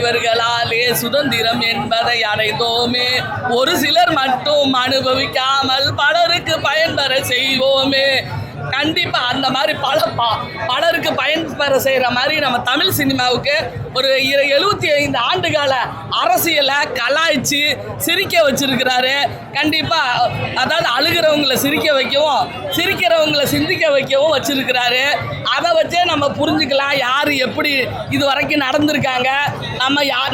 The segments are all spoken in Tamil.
தலைவர்களாலே சுதந்திரம் என்பதை அடைந்தோமே, ஒரு சிலர் மட்டும் அனுபவிக்காமல் பலருக்கு பயன்பெற செய்வோமே. கண்டிப்பா அந்த மாதிரி பலருக்கு பயன்பெற செய்யற மாதிரி நம்ம தமிழ் சினிமாவுக்கு ஒரு 75 ஆண்டுகால அரசியலை கலாய்ச்சி சிரிக்க வச்சிருக்கிறாரு. கண்டிப்பா அதாவது அழுகிறவங்களை சிரிக்க வைக்கவும் சிரிக்கிறவங்களை சிந்திக்க வைக்கவும் வச்சிருக்கிறாரு. அதை வச்சே நம்ம புரிஞ்சுக்கலாம் யார் எப்படி இது வரைக்கும் நடந்திருக்காங்க,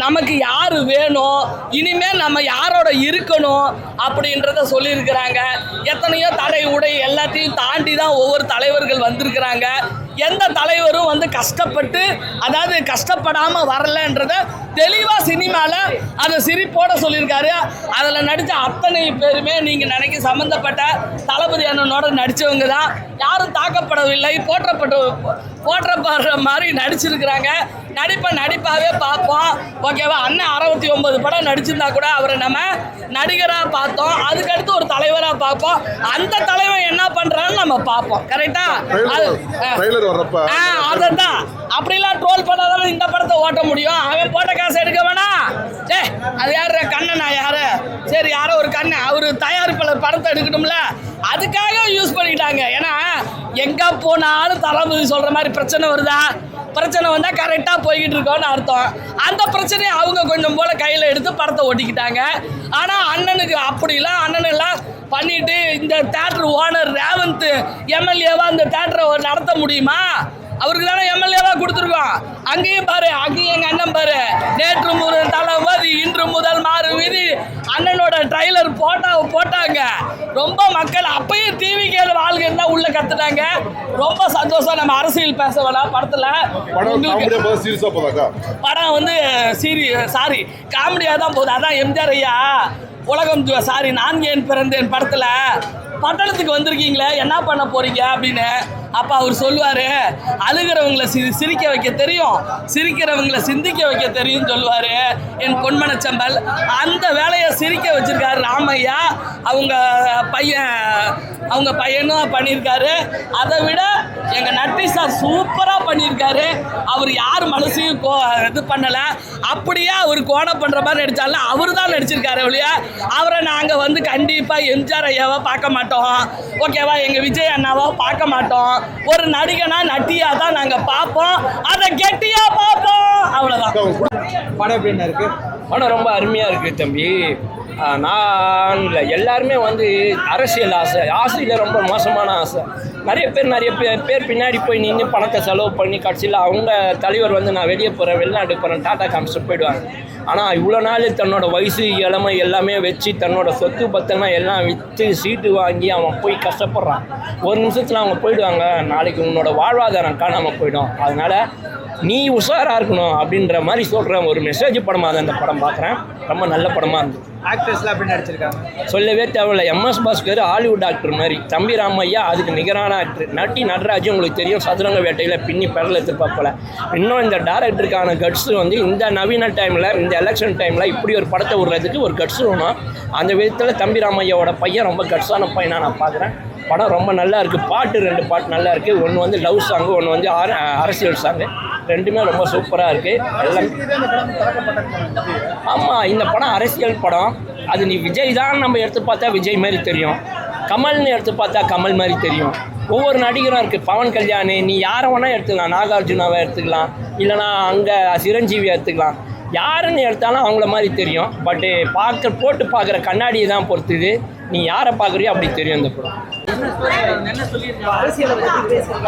நமக்கு யார் வேணும், இனிமேல் நம்ம யாரோட இருக்கணும் அப்படின்றத சொல்லியிருக்கிறாங்க. எத்தனையோ தடை உடை எல்லாத்தையும் தாண்டி தான் ஒவ்வொரு தலைவர்கள் வந்திருக்கிறாங்க. எந்த தலைவரும் வந்து கஷ்டப்பட்டு அதாவது கஷ்டப்படாமல் வரலன்றத தெளிவாக சினிமாவில் அதை சிரிப்போட சொல்லியிருக்காரு. அதில் நடித்த அத்தனை பேருமே நீங்கள் நினைக்க சம்மந்தப்பட்ட தளபதி அண்ணனோட நடித்தவங்க தான். யாரும் தாக்கப்படவில்லை, போற்றப்படுற மாதிரி நடிச்சிருக்கிறாங்க. நடிப்பாகவே பார்ப்போம். ஓகேவா? அண்ணன் 69 படம் நடிச்சிருந்தா கூட அவரை நம்ம நடிகராக பார்த்தோம். அதுக்கடுத்து ஒரு தலைவராக பார்ப்போம். அந்த தலைவர் என்ன பண்ணுறான்னு நம்ம பார்ப்போம். கரெக்டா? அதான் அப்படிலாம் ட்ரோல் பண்ணாதானே இந்த படத்தை ஓட்ட முடியும். அவன் போட்ட காசு எடுக்க வேணாம். அது யாரு? கண்ணனா யாரு? சரி, யாரோ ஒரு கண்ணன், அவரு தயாரிப்பாளர் படத்தை எடுக்கணும்ல, அதுக்காக யூஸ் பண்ணிக்கிட்டாங்க. ஏன்னா எங்க போனாலும் தளபதி சொல்ற மாதிரி பிரச்சனை வருதா, பிரச்சனை வந்தால் கரெக்டாக போய்கிட்டு இருக்கோன்னு அர்த்தம். அந்த பிரச்சனையை அவங்க கொஞ்சம் போல் கையில் எடுத்து படத்தை ஓட்டிக்கிட்டாங்க. ஆனால் அண்ணனுக்கு அப்படிலாம் அண்ணனெல்லாம் பண்ணிட்டு இந்த தேட்டர் ஓனர் ரேவந்த் எம்எல்ஏவா அந்த தேட்டரை நடத்த முடியுமா? அவருக்கு தானே எம்எல்ஏவா கொடுத்துருக்கோம். அங்கேயும் பாரு, அங்கேயும் எங்கள் அண்ணன் பாரு, நேற்று முதல் தளபதி இன்று முதல் மாறு விதி அண்ணனோட ட்ரைலர் போட்டாங்க. ரொம்ப மக்கள் அப்பயும் டிவிக்கு வாழ்க்கைன்னு தான் உள்ள கத்துட்டாங்க. ரொம்ப சந்தோஷம். நம்ம அரசியல் பேச வேணாம். படம் வந்து காமெடியாக தான் போகுது. அதான் எம்ஜிஆர் ஐயா உலகம் நான் ஏன் பிறந்தேன் படத்தில் பட்டணத்துக்கு வந்திருக்கீங்களே என்ன பண்ண போறீங்க அப்படின்னு. அப்போ அவர் சொல்லுவார், அழுகிறவங்களை சிரிக்க வைக்க தெரியும், சிரிக்கிறவங்களை சிந்திக்க வைக்க தெரியும் சொல்லுவார் என் பொன்மனச்சம்பல். அந்த வேலையை சிரிக்க வச்சிருக்காரு ராமையா. அவங்க பையனும் பண்ணியிருக்காரு. அதை விட எங்கள் நட்டி சார் சூப்பராக பண்ணியிருக்காரு. அவர் யார் மனசையும் இது பண்ணலை. அப்படியே அவர் கோணம் பண்ணுற மாதிரி நடித்தாலும் அவர் தான் நடிச்சிருக்காரு ஒழிய அவரை நாங்கள் வந்து கண்டிப்பாக எம்ஜிஆர் ஐயாவை பார்க்க மாட்டோம். ஓகேவா? எங்கள் விஜய் அண்ணாவை பார்க்க மாட்டோம். ஒரு நடிகனா நட்டியாக தான் நாங்கள் பார்ப்போம். அதை கெட்டியாக பார்ப்போம். அவ்வளோதான். படம் எப்படின்னா இருக்கு? படம் ரொம்ப அருமையாக இருக்குது தம்பி. நான் இல்லை, எல்லாருமே வந்து அரசியல் ஆசையில் ரொம்ப மோசமான ஆசை. நிறைய பேர் பின்னாடி போய் நின்று பணத்தை செலவு பண்ணி கடைசியில் அவங்க தலைவர் வந்து நான் வெளியே போகிறேன், வெளிநாட்டு போகிறேன், டாட்டா காமிச்சிட்டு போயிடுவாங்க. ஆனால் இவ்வளோ நாள் தன்னோட வயசு இளமை எல்லாமே வச்சு தன்னோட சொத்து பத்தெல்லாம் எல்லாம் விற்று சீட்டு வாங்கி அவன் போய் கஷ்டப்படுறான். ஒரு நிமிஷத்தில் அவங்க போயிடுவாங்க. நாளைக்கு உன்னோட வாழ்வாதாரம் காணாமல் போயிடும். அதனால் நீ உஷாராக இருக்கணும் அப்படின்ற மாதிரி சொல்கிற ஒரு மெசேஜ் படமாக தான் இந்த படம் பார்க்குறேன். ரொம்ப நல்ல படமாக இருந்தது. ஆக்டர்ஸ்லாம் எப்படி நடிச்சிருக்காங்க சொல்லவே தேவையில்லை. எம்எஸ் பாஸ்கர் ஹாலிவுட் ஆக்டர் மாதிரி, தம்பி ராமையா அதுக்கு நிகரான ஆக்டர். நடராஜ் உங்களுக்கு தெரியும், சதுரங்க வேட்டையில் பின்னி பெறல எதிர்பார்க்கல. இன்னும் இந்த டேரக்டருக்கான கட்ஸு வந்து இந்த நவீன டைமில், இந்த எலெக்ஷன் டைமில் இப்படி ஒரு படத்தை விடுறதுக்கு ஒரு கட்ஸு வேணும். அந்த விதத்தில் தம்பி ராமையாவோட பையன் ரொம்ப கட்ஸான பையனாக நான் பார்க்குறேன். படம் ரொம்ப நல்லா இருக்குது. 2 பாட்டு நல்லா இருக்குது. ஒன்று வந்து லவ் சாங்கு, ஒன்று வந்து அரசியல் சாங்கு. ரெண்டுமே ரொம்ப சூப்பராக இருக்குது. எல்லாம் ஆமாம், இந்த படம் அரசியல் படம். அது நீ விஜய் தான் நம்ம எடுத்து பார்த்தா விஜய் மாதிரி தெரியும், கமல்னு எடுத்து பார்த்தா கமல் மாதிரி தெரியும். ஒவ்வொரு நடிகரும் இருக்குது. பவன் கல்யாண், நீ யாரை வேணால் எடுத்துக்கலாம், நாகார்ஜுனாவை எடுத்துக்கலாம், இல்லைனா அங்கே சிரஞ்சீவியை எடுத்துக்கலாம். யாருன்னு எடுத்தாலும் அவங்கள மாதிரி தெரியும். பட்டு போட்டு பார்க்குற கண்ணாடியை தான் பொறுத்துது. நீ யாரை பார்க்குறியோ அப்படி தெரியும் இந்த படம்.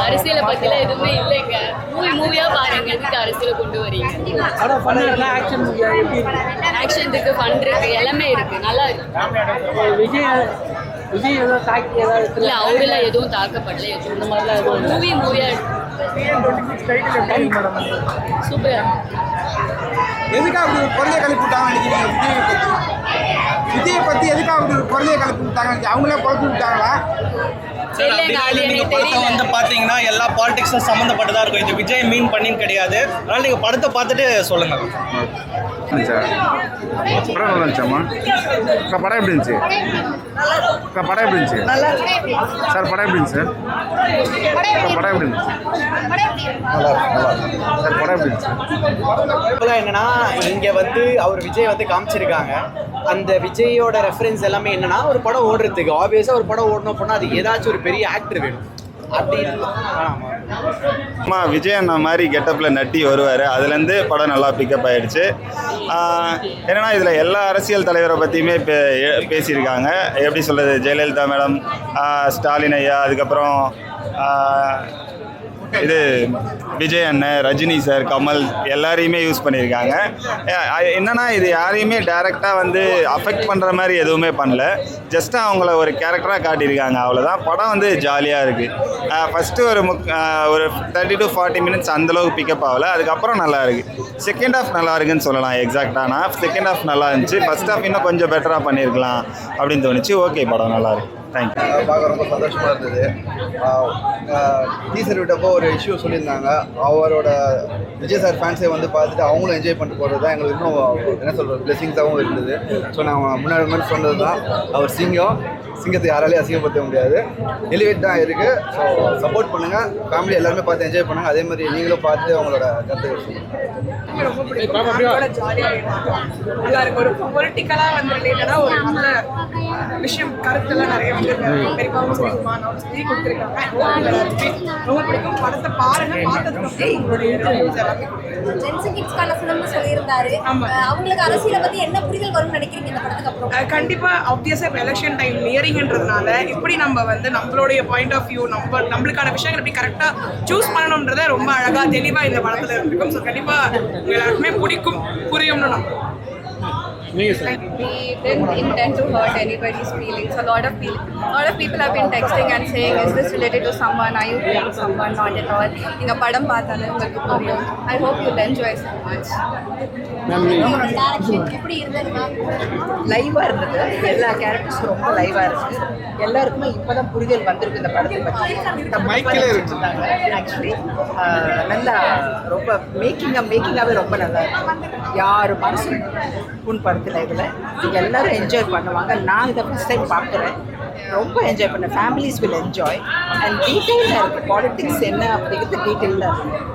அரசியலை பற்றிலாம் எதுவுமே இல்லைங்க. மூவியாக பாருங்க, எதுக்கு அரசியலை கொண்டு வரீங்க? ஆக்ஷன் இருக்கு, ஃபன் இருக்கு, எல்லாமே இருக்கு, நல்லா இருக்கு. விஜய் ஏதோ தாக்கி ஏதாவது இல்லை, அவரெல்லாம் எதுவும் தாக்கப்படல. இந்த மாதிரிலாம் எதுவும் மூவியாக சூப்பராக. எதுக்காக அப்படி ஒரு குறைய கழிப்பு விட்டாங்க நினைக்கிறீங்க? விஜயை பற்றி எதுக்காக அப்படி ஒரு குறைய கழிப்பு விட்டாங்க? அவங்களே குழப்பி விட்டாங்களா? சார் இல்லைங்க, அப்படின்னா அது நீங்க எனக்கு படத்தை தெரியல. வந்து பாத்தீங்கன்னா எல்லா பாலிடிக்ஸும் சம்மந்தப்பட்டதா இருக்கும். இது விஜய் மீன் பண்ணின்னு கிடையாது. அதனால நீங்க படத்தை பார்த்துட்டு சொல்லுங்க. சார் படம் நல்லா இருந்துச்சாம்மா? சார் படம் எப்படி இருந்துச்சு? சார் படம் எப்படி இருந்துச்சு? சார் படம் எப்படி இருந்துச்சு? சார் படம் எப்படி இருந்துச்சு? நல்லா இருக்கு. சார் படம் எப்படி இருந்துச்சு? இப்போதான் என்னன்னா இங்கே வந்து அவர் விஜய் வந்து காமிச்சிருக்காங்க. அந்த விஜயோட ரெஃபரன்ஸ் எல்லாமே என்னன்னா ஒரு படம் ஓடுறதுக்கு ஆப்வியஸாக ஒரு படம் ஓடணும் அப்படின்னா அது ஏதாச்சும் ஒரு பெரிய ஆக்டர் வேணும். அப்படி ஆமாம், விஜய் அண்ணா மாதிரி கெட்டப்பில் நட்டி வருவார். அதுலேருந்து படம் நல்லா பிக்கப் ஆகிடுச்சு. என்னென்னா இதில் எல்லா அரசியல் தலைவரை பற்றியுமே பேசியிருக்காங்க. எப்படி சொல்கிறது, ஜெயலலிதா மேடம், ஸ்டாலின் ஐயா, அதுக்கப்புறம் இது விஜய் அண்ணன், ரஜினி சார், கமல் எல்லாரையுமே யூஸ் பண்ணியிருக்காங்க. என்னென்னா இது யாரையுமே டைரெக்டாக வந்து அஃபெக்ட் பண்ணுற மாதிரி எதுவுமே பண்ணல. ஜஸ்ட் அவங்கள ஒரு கேரக்டராக காட்டியிருக்காங்க, அவ்வளோதான். படம் வந்து ஜாலியாக இருக்குது. ஃபஸ்ட்டு ஒரு 30 to 40 minutes அந்தளவுக்கு பிக்கப் ஆகலை. அதுக்கப்புறம் நல்லா இருக்குது. செகண்ட் ஹாஃப் நல்லா இருக்குன்னு சொல்லலாம். எக்ஸாக்டாக நான் செகண்ட் ஹாஃப் நல்லா இருந்துச்சு. ஃபஸ்ட் ஹாஃப் இன்னும் கொஞ்சம் பெட்டராக பண்ணியிருக்கலாம் அப்படின்னு தோணுச்சு. ஓகே, படம் நல்லா இருக்கு. தேங்க்யூ. பார்க்க ரொம்ப சந்தோஷமாக இருந்தது. டீசர் விட்டப்போ ஒரு இஷ்யூ சொல்லியிருந்தாங்க. அவரோட விஜய் சார் ஃபேன்ஸை வந்து பார்த்துட்டு அவங்களும் என்ஜாய் பண்ணிட்டு போகிறது தான் எங்களுக்கு இன்னும் என்ன சொல்கிறது பிளெஸிங்ஸாகவும் இருந்தது. ஸோ நான் முன்னாடி மாதிரி சொன்னது தான், அவர் சிங்கத்தை யாராலையும் அசிங்கப்படுத்த முடியாது. எலிவேட் தான் இருக்குது. ஸோ சப்போர்ட் பண்ணுங்கள். ஃபேமிலி எல்லாருமே பார்த்து என்ஜாய் பண்ணுங்கள். அதே மாதிரி நீங்களும் பார்த்து அவங்களோட கருத்துக்கள் சொல்லுங்கள். ரொம்ப பிடிக்கும். ஜாலியாக நல்லா இருக்கும். ஒரு பொலிட்டிக்கலாக வந்து ரிலேட்டடாக ஒரு நல்ல விஷயம் கருத்தெல்லாம் நிறைய வந்து பெரியப்பாவும் சரி உமானாவும் சரி கொடுத்துருக்காங்க. எல்லாருக்குமே ரொம்ப பிடிக்கும். படத்தை பாருங்க. பார்த்ததுக்கு உங்களுடைய ரிவ்யூஸ் எல்லாமே கொடுத்துருக்காங்க. ஜென்சி கிட்ஸ்க்கான ஃபிலிம்னு சொல்லியிருந்தாரு. அவங்களுக்கு அரசியலை பத்தி என்ன புரிதல் வரும்னு நினைக்கிறீங்க இந்த படத்துக்கு அப்புறம்? கண்டிப்பா ஆப்வியஸா இப்போ எலெக்ஷன் டைம் நியரிங்ன்றதுனால எப்படி நம்ம வந்து நம்மளுடைய பாயிண்ட் ஆஃப் வியூ நம்மளுக்கான விஷயங்கள் எப்படி கரெக்டா சூஸ் பண்ணணும்ன்றத ரொம்ப அழகா தெளிவா இந்த படத்துல இருக்கும். ஸோ கண்டிப்பா எல்லாருக்குமே பிடிக்கும், புரியும்னு நம்புறோம். We didn't intend to hurt anybody's feelings. A lot of people have been texting and saying, "Is this related to someone? Are you playing someone?" Not at all. நீங்க படம் பார்த்தாலே உங்களுக்கு புரியும். I hope you'll enjoy so much. Direction எப்படி இருந்ததுன்னா லைவாக இருந்தது. எல்லா கேரக்டர்ஸும் ரொம்ப லைவாக இருக்குது. எல்லாருக்குமே இப்போதான் புரிதல் வந்திருக்கு இந்த படத்தை பற்றி. வச்சுருந்தாங்க ஆக்சுவலி நல்லா ரொம்ப மேக்கிங்காகவே ரொம்ப நல்லா இருக்கு. யார் மனசும் புண்படுத்தலை. இதில் நீங்கள் எல்லோரும் என்ஜாய் பண்ணுவாங்க. நான் இதை ஃபஸ்ட் டைம் பார்க்குறேன். ரொம்ப என்ஜாய் பண்ணேன். Families will enjoy. அண்ட் டீட்டெயிலாக இருக்குது. பாலிட்டிக்ஸ் என்ன அப்படிங்கிறது டீட்டெயிலாக இருக்குது.